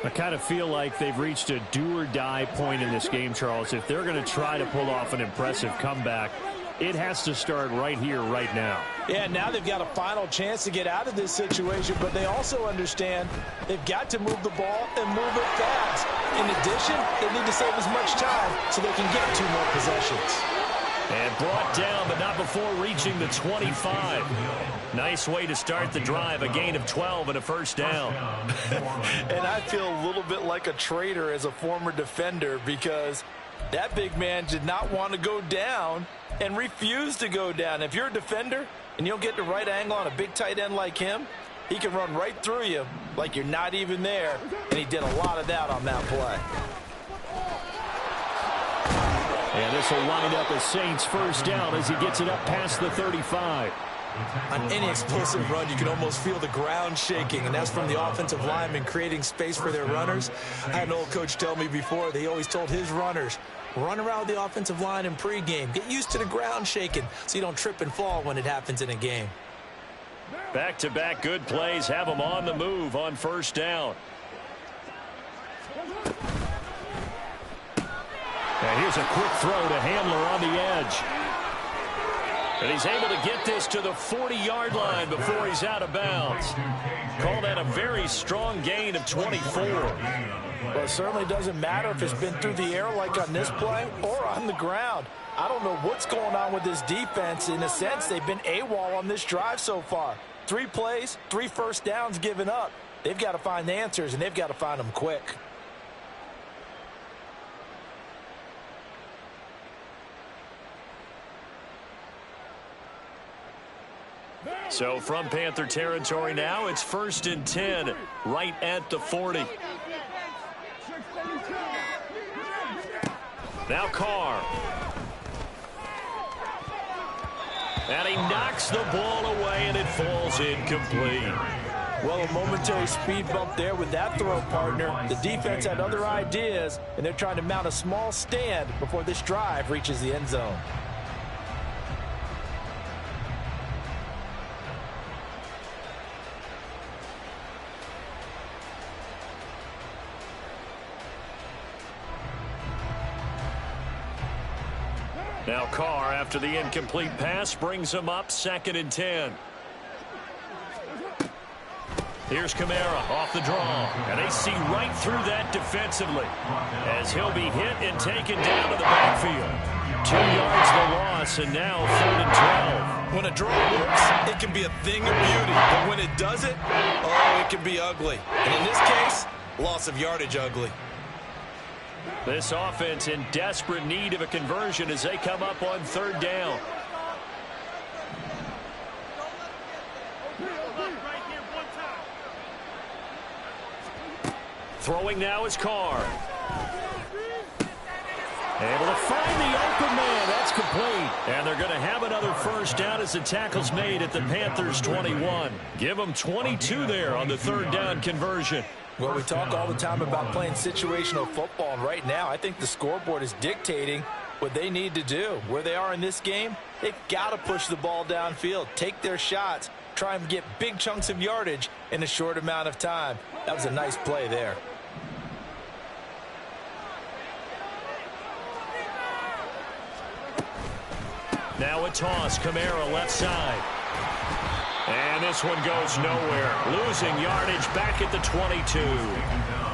I kind of feel like they've reached a do-or-die point in this game, Charles. If they're going to try to pull off an impressive comeback, it has to start right here, right now. Yeah, now they've got a final chance to get out of this situation, but they also understand they've got to move the ball and move it fast. In addition, they need to save as much time so they can get 2 more possessions. And brought down, but not before reaching the 25. Nice way to start the drive, a gain of 12 and a first down. And I feel a little bit like a traitor as a former defender because that big man did not want to go down and refused to go down. If you're a defender and you don't get the right angle on a big tight end like him, he can run right through you like you're not even there, and he did a lot of that on that play. And this will wind up a Saints first down as he gets it up past the 35. On any explosive run, you can almost feel the ground shaking, and that's from the offensive linemen creating space for their runners. I had an old coach tell me before, they always told his runners, run around the offensive line in pregame. Get used to the ground shaking so you don't trip and fall when it happens in a game. Back-to-back good plays have them on the move on first down. And here's a quick throw to Hamler on the edge. And he's able to get this to the 40-yard line before he's out of bounds. Call that a very strong gain of 24. Well, it certainly doesn't matter if it's been through the air like on this play or on the ground. I don't know what's going on with this defense. In a sense, they've been AWOL on this drive so far. 3 plays, 3 first downs given up. They've got to find the answers, and they've got to find them quick. So from Panther territory now, it's 1st and 10, right at the 40. Now Carr. And he knocks the ball away, and it falls incomplete. Well, a momentary speed bump there with that throw, partner. The defense had other ideas, and they're trying to mount a small stand before this drive reaches the end zone. Now Carr, after the incomplete pass, brings him up 2nd and 10. Here's Kamara off the draw, and they see right through that defensively as he'll be hit and taken down to the backfield. 2 yards the loss, and now 3rd and 12. When a draw works, it can be a thing of beauty, but when it doesn't, oh, it can be ugly. And in this case, loss of yardage ugly. This offense in desperate need of a conversion as they come up on third down. Throwing now is Carr. Able to find the open man. That's complete. And they're going to have another first down as the tackle's made at the Panthers' 21. Give them 22 there on the third down conversion. Well, we talk all the time about playing situational football, and right now I think the scoreboard is dictating what they need to do. Where they are in this game, they've got to push the ball downfield, take their shots, try and get big chunks of yardage in a short amount of time. That was a nice play there. Now a toss, Kamara left side. And this one goes nowhere. Losing yardage back at the 22.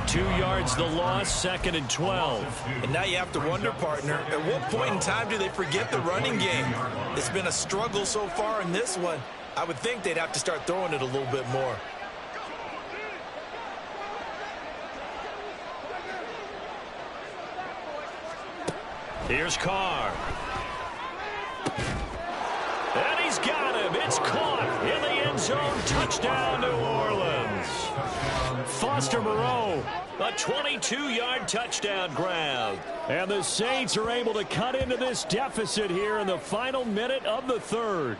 2 yards the loss, 2nd and 12. And now you have to wonder, partner, at what point in time do they forget the running game? It's been a struggle so far in this one. I would think they'd have to start throwing it a little bit more. Here's Carr. And he's got him. It's caught in the end zone. Touchdown, New Orleans. Foster Moreau, a 22-yard touchdown grab. And the Saints are able to cut into this deficit here in the final minute of the third.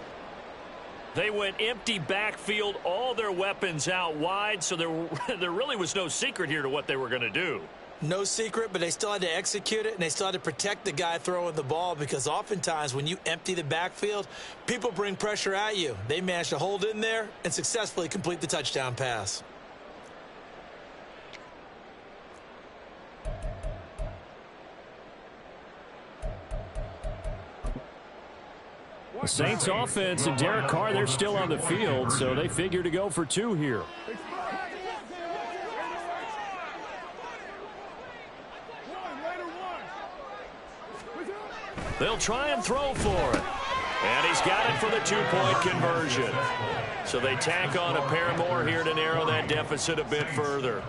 They went empty backfield, all their weapons out wide, so there really was no secret here to what they were going to do. No secret, but they still had to execute it, and they still had to protect the guy throwing the ball, because oftentimes when you empty the backfield, people bring pressure at you. They managed to hold in there and successfully complete the touchdown pass. The Saints offense and Derek Carr, they're still on the field, so they figure to go for 2 here. They'll try and throw for it. And he's got it for the 2-point conversion. So they tack on a pair more here to narrow that deficit a bit further.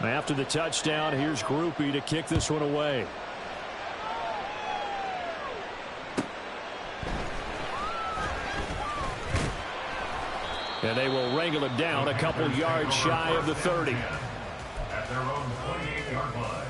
After the touchdown, here's Grupe to kick this one away. And they will wrangle him down a couple yards shy of the 30. At their own 28-yard line.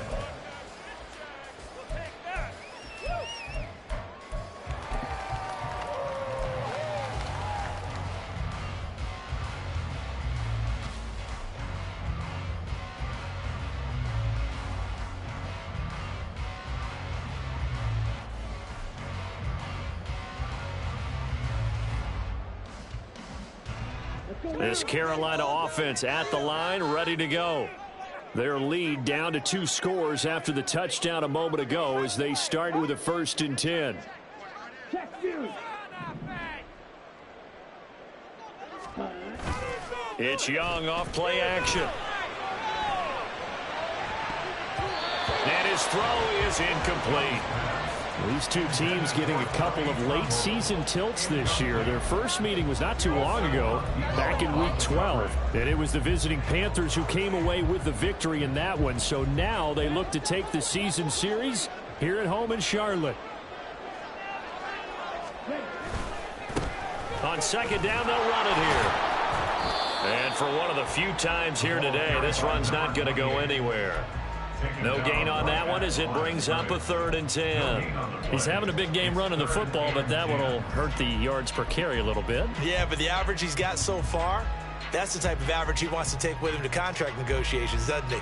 This Carolina offense at the line, ready to go. Their lead down to 2 scores after the touchdown a moment ago as they start with a 1st and 10. It's Young off play action. And his throw is incomplete. These two teams getting a couple of late season tilts this year. Their first meeting was not too long ago, back in week 12. And it was the visiting Panthers who came away with the victory in that one. So now they look to take the season series here at home in Charlotte. On 2nd down, they'll run it here. And for one of the few times here today, this run's not going to go anywhere. No gain on that one as it brings up a 3rd and 10. He's having a big game running the football, but that one will hurt the yards per carry a little bit. Yeah, but the average he's got so far, that's the type of average he wants to take with him to contract negotiations, doesn't he?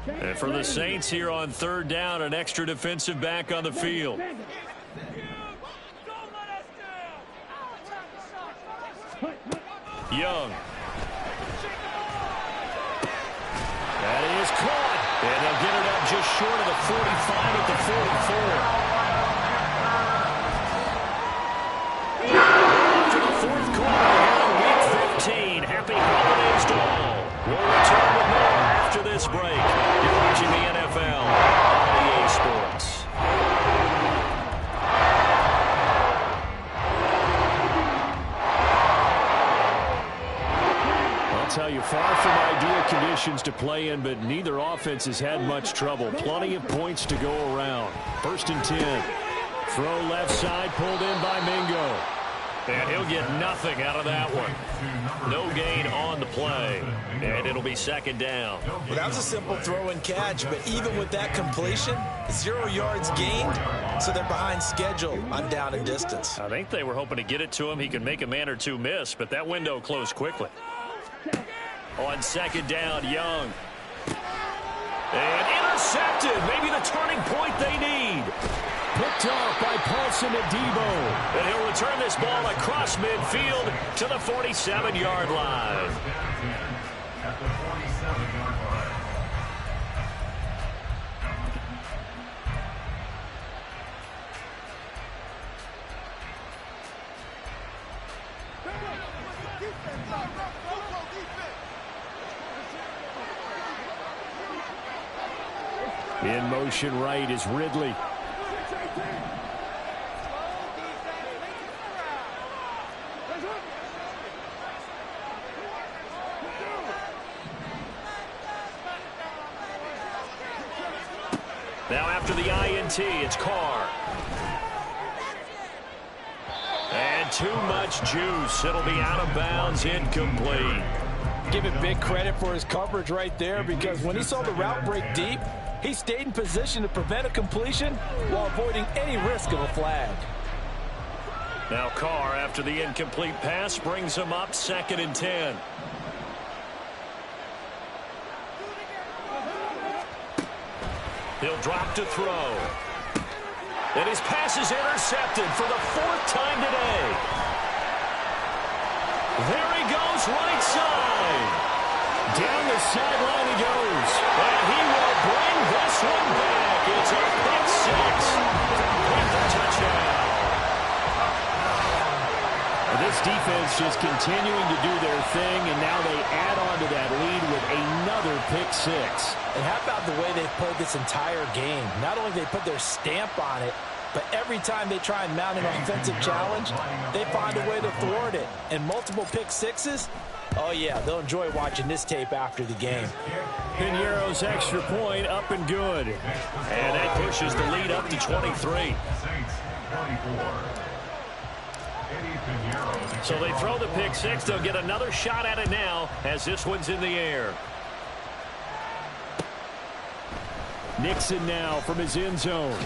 And for the Saints here on 3rd down, an extra defensive back on the field. Young. That is caught. And they'll get it up just short of the 45 at the 44. To the 4th quarter here in week 15. Happy holidays to conditions to play in, but neither offense has had much trouble. Plenty of points to go around. 1st and 10. Throw left side, pulled in by Mingo. And he'll get nothing out of that one. No gain on the play. And it'll be 2nd down. Well, that was a simple throw and catch, but even with that completion, 0 yards gained, so they're behind schedule on down and distance. I think they were hoping to get it to him. He could make a man or two miss, but that window closed quickly. On 2nd down, Young. And intercepted. Maybe the turning point they need. Picked off by Paulson Adebo. And he'll return this ball across midfield to the 47-yard line. At the 47-yard line. In motion right is Ridley. Now after the INT, it's Carr. And too much juice. It'll be out of bounds, incomplete. Give him big credit for his coverage right there, because when he saw the route break deep, he stayed in position to prevent a completion while avoiding any risk of a flag. Now Carr, after the incomplete pass, brings him up 2nd and 10. He'll drop to throw. And his pass is intercepted for the 4th time today. There he goes, right side. Down the sideline he goes. And he will bring this one back. It's a pick 6. Panther touchdown. This defense just continuing to do their thing, and now they add on to that lead with another pick 6. And how about the way they've played this entire game? Not only they put their stamp on it, but every time they try and mount an offensive challenge, they find a way to thwart it. And multiple pick 6s, oh yeah, they'll enjoy watching this tape after the game. Piñeiro's extra point up and good. And that pushes the lead up to 23. So they throw the pick 6. They'll get another shot at it now as this one's in the air. Nixon now from his end zone.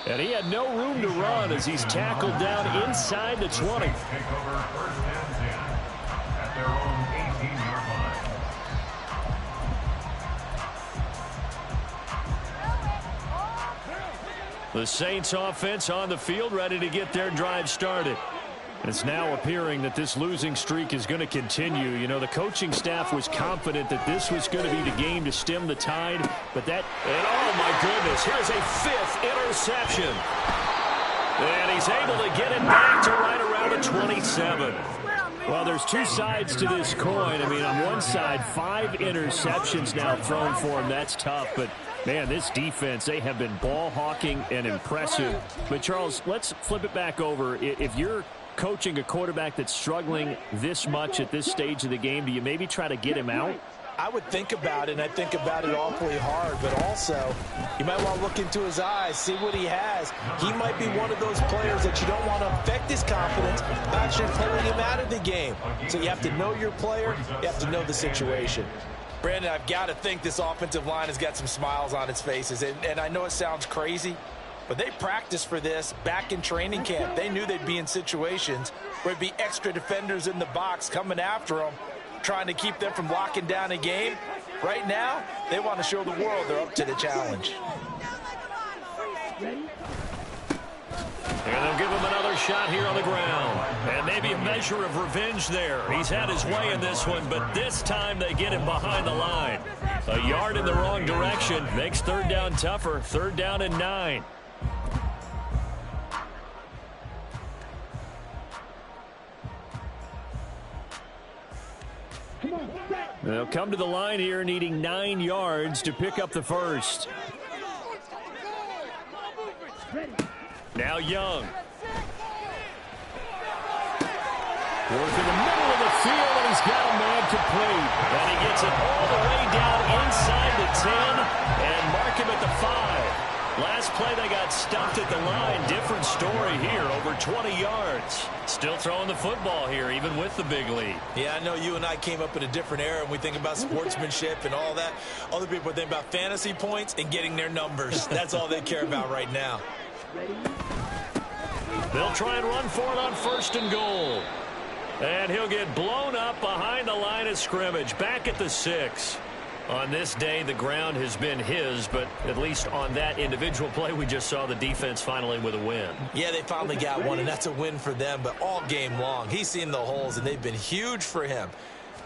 And he had no room to run as he's tackled down inside the 20. Take over 1st and 10 at their own 18-yard line. The Saints offense on the field, ready to get their drive started. It's now appearing that this losing streak is going to continue. You know, the coaching staff was confident that this was going to be the game to stem the tide, but that... And oh my goodness, here's a 5th interception. And he's able to get it back to right around the 27. Well, there's two sides to this coin. I mean, on one side, 5 interceptions now thrown for him. That's tough, but... Man, this defense, they have been ball hawking and impressive. But, Charles, let's flip it back over. If you're coaching a quarterback that's struggling this much at this stage of the game, do you maybe try to get him out? I would think about it, and I think about it awfully hard, but also you might want to look into his eyes, see what he has. He might be one of those players that you don't want to affect his confidence by actually pulling him out of the game. So you have to know your player, you have to know the situation. Brandon, I've got to think this offensive line has got some smiles on its faces, and I know it sounds crazy, but they practiced for this back in training camp. They knew they'd be in situations where there'd be extra defenders in the box coming after them, trying to keep them from locking down a game. Right now, they want to show the world they're up to the challenge. And they'll give him another shot here on the ground. And maybe a measure of revenge there. He's had his way in this one, but this time they get him behind the line. A yard in the wrong direction makes 3rd down tougher. 3rd down and 9. They'll come to the line here needing 9 yards to pick up the first. Now Young. Work in the middle of the field, and he's got a man complete. And he gets it all the way down inside the 10 and mark him at the 5. Last play, they got stumped at the line. Different story here, over 20 yards. Still throwing the football here, even with the big lead. Yeah, I know you and I came up in a different era, and we think about sportsmanship and all that. Other people think about fantasy points and getting their numbers. That's all they care about right now. They'll try and run for it on 1st and goal. And he'll get blown up behind the line of scrimmage, back at the 6. On this day, the ground has been his, but at least on that individual play, we just saw the defense finally with a win. Yeah, they finally got one, and that's a win for them, but all game long, he's seen the holes, and they've been huge for him.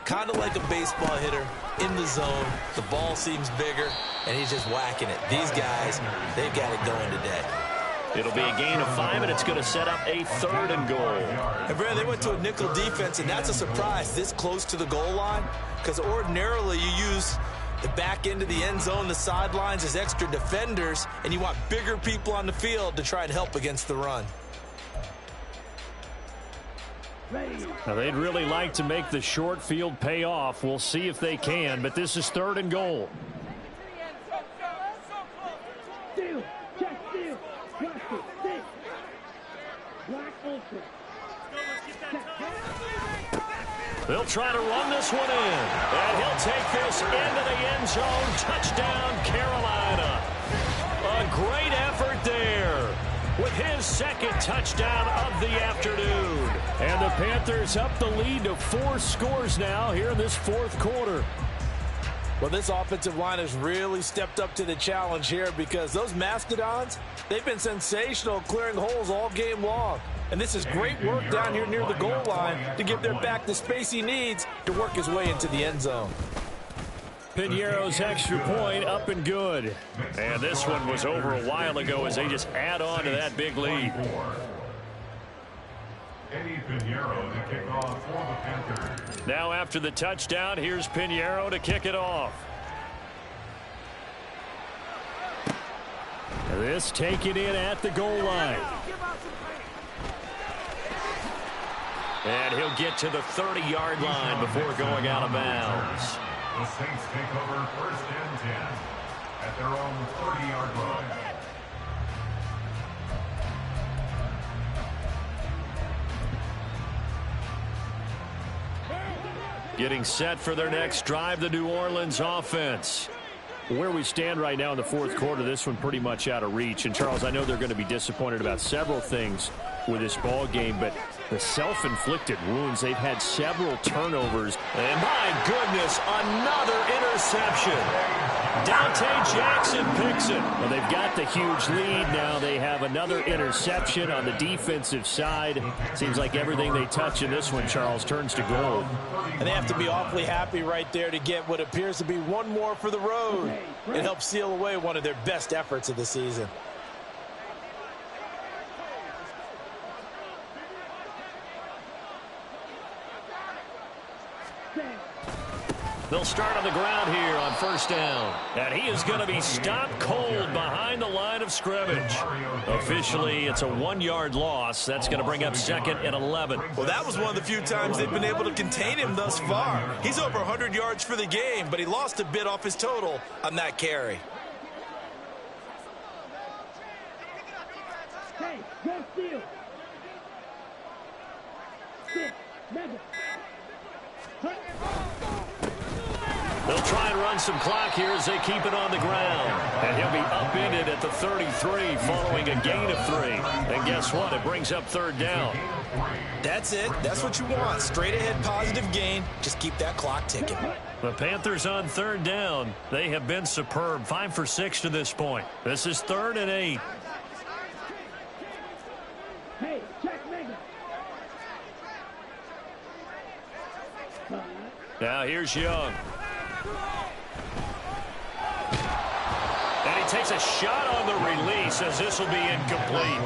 Kind of like a baseball hitter in the zone. The ball seems bigger, and he's just whacking it. These guys, they've got it going today. It'll be a gain of 5, and it's going to set up a 3rd and goal. And Brad, they went to a nickel defense, and that's a surprise this close to the goal line, because ordinarily you use the back end of the end zone, the sidelines as extra defenders, and you want bigger people on the field to try and help against the run. Now, they'd really like to make the short field pay off. We'll see if they can, but this is 3rd and goal. Steal, check steal, block it, stick. Block ultra. They'll try to run this one in, and he'll take this into the end zone. Touchdown, Carolina. A great effort there with his 2nd touchdown of the afternoon. And the Panthers up the lead to 4 scores now here in this 4th quarter. Well, this offensive line has really stepped up to the challenge here because those Mastodons, they've been sensational clearing holes all game long. And this is great work down here near the goal line to give their back the space he needs to work his way into the end zone. Pinheiro's extra point up and good. And this one was over a while ago as they just add on to that big lead. Eddie Pinheiro to kick off for the Panthers. Now after the touchdown, here's Pinheiro to kick it off. This taken in at the goal line. And he'll get to the 30-yard line before going out of bounds. The Saints take over 1st and 10 at their own 30-yard line. Getting set for their next drive, the New Orleans offense. Where we stand right now in the 4th quarter, this one pretty much out of reach. And, Charles, I know they're going to be disappointed about several things with this ball game, but the self-inflicted wounds, they've had several turnovers. And, my goodness, another interception. Dante Jackson picks it. Well, they've got the huge lead now. They have another interception on the defensive side. Seems like everything they touch in this one, Charles, turns to gold. And they have to be awfully happy right there to get what appears to be one more for the road. It helps seal away one of their best efforts of the season. They'll start on the ground here on 1st down. And he is going to be stopped cold behind the line of scrimmage. Officially, it's a 1-yard loss. That's going to bring up 2nd and 11. Well, that was one of the few times they've been able to contain him thus far. He's over 100 yards for the game, but he lost a bit off his total on that carry. Hey, go steal. Stick, mega. They'll try and run some clock here as they keep it on the ground. And he'll be upended at the 33 following a gain of 3. And guess what? It brings up 3rd down. That's it. That's what you want. Straight ahead positive gain. Just keep that clock ticking. The Panthers on 3rd down. They have been superb. 5 for 6 to this point. This is 3rd and 8. Hey, check mega. Now here's Young. And he takes a shot on the release as this will be incomplete.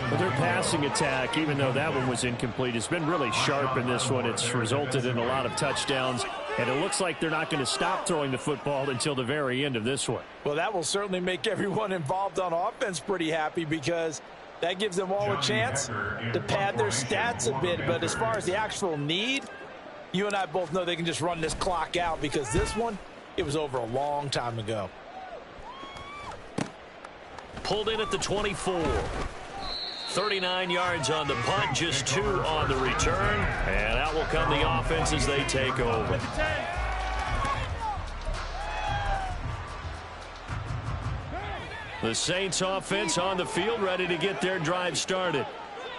But their passing attack, even though that one was incomplete, has been really sharp in this one. It's resulted in a lot of touchdowns, and it looks like they're not going to stop throwing the football until the very end of this one. Well, that will certainly make everyone involved on offense pretty happy because that gives them all a chance to pad their stats a bit. But as far as the actual need, You and I both know they can just run this clock out because this one, it was over a long time ago. Pulled in at the 24. 39 yards on the punt, just 2 on the return. And out will come the offense as they take over. The Saints offense on the field, ready to get their drive started.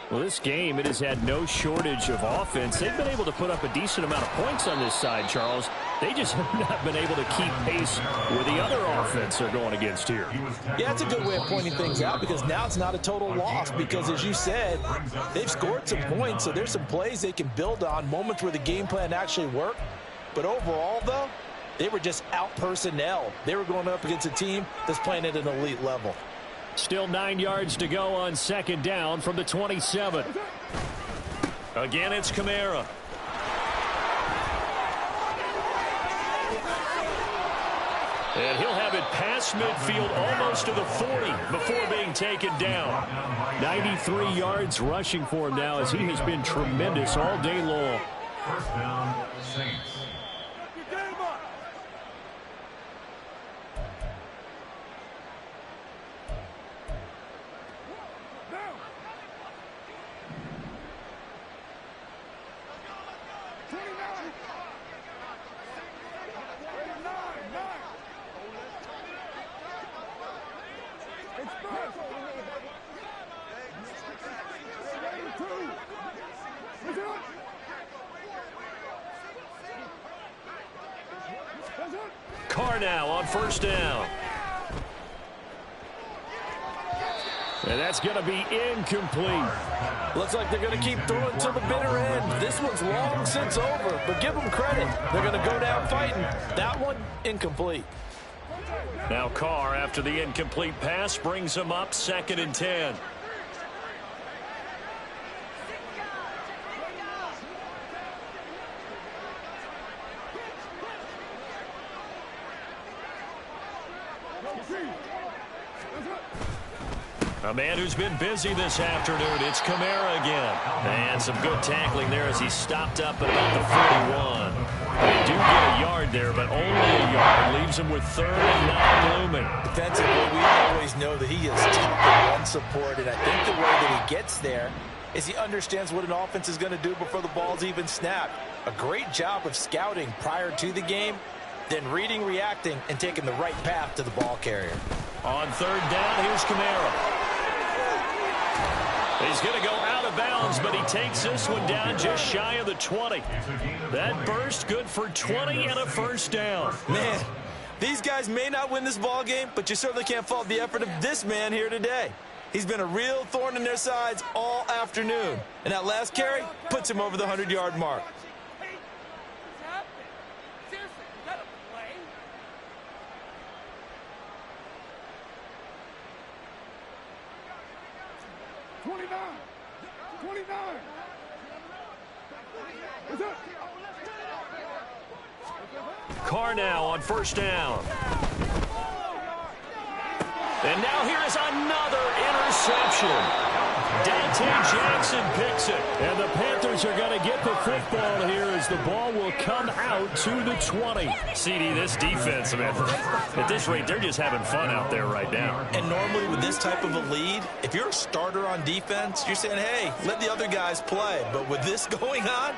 Well, this game, it has had no shortage of offense. They've been able to put up a decent amount of points on this side, Charles. They just have not been able to keep pace with the other offense they're going against here. Yeah, that's a good way of pointing things out because now it's not a total loss because, as you said, they've scored some points, so there's some plays they can build on, moments where the game plan actually worked. But overall, though, they were just out-personnel. They were going up against a team that's playing at an elite level. Still 9 yards to go on 2nd down from the 27. Again, it's Kamara. And he'll have it past midfield almost to the 40 before being taken down. 93 yards rushing for him now as he has been tremendous all day long. First down, Saints. Carr now on 1st down. And that's going to be incomplete. Looks like they're going to keep throwing to the bitter end. This one's long since over, but give them credit. They're going to go down fighting. That one, incomplete. Now Carr, after the incomplete pass, brings him up 2nd and 10. A man who's been busy this afternoon, it's Kamara again. And some good tackling there as he stopped up at about the 41. They do get a yard there, but only a yard. Leaves him with 3rd and 9 looming. Defensively, we always know that he is tough in run support, and I think the way that he gets there is he understands what an offense is going to do before the ball's even snapped. A great job of scouting prior to the game, then reading, reacting, and taking the right path to the ball carrier. On 3rd down, here's Kamara. He's going to go out of bounds, but he takes this one down just shy of the 20. That burst good for 20 and a 1st down. Man, these guys may not win this ball game, but you certainly can't fault the effort of this man here today. He's been a real thorn in their sides all afternoon. And that last carry puts him over the 100-yard mark. Carr now on 1st down. And now here is another interception. Dante Jackson picks it. And the Panthers are going to get the football here as the ball will come out to the 20. CD, this defense, man, at this rate, they're just having fun out there right now. And normally with this type of a lead, if you're a starter on defense, you're saying, hey, let the other guys play. But with this going on,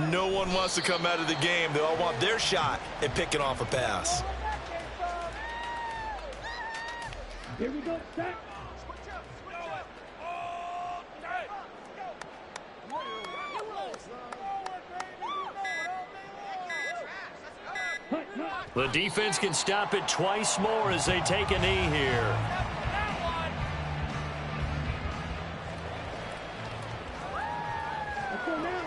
no one wants to come out of the game. They all want their shot at picking off a pass. Here we go, set. The defense can stop it twice more as they take a knee here. Let's go now.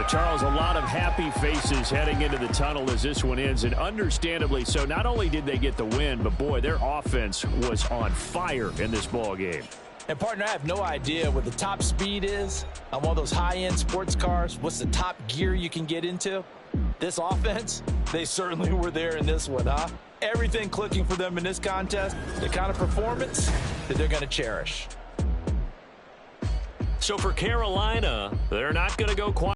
Charles, a lot of happy faces heading into the tunnel as this one ends, and understandably so. Not only did they get the win, but boy, their offense was on fire in this ball game. And partner, I have no idea what the top speed is on one of those high-end sports cars. What's the top gear you can get into? This offense, they certainly were there in this one, huh? Everything clicking for them in this contest, the kind of performance that they're going to cherish. So for Carolina, they're not going to go quiet.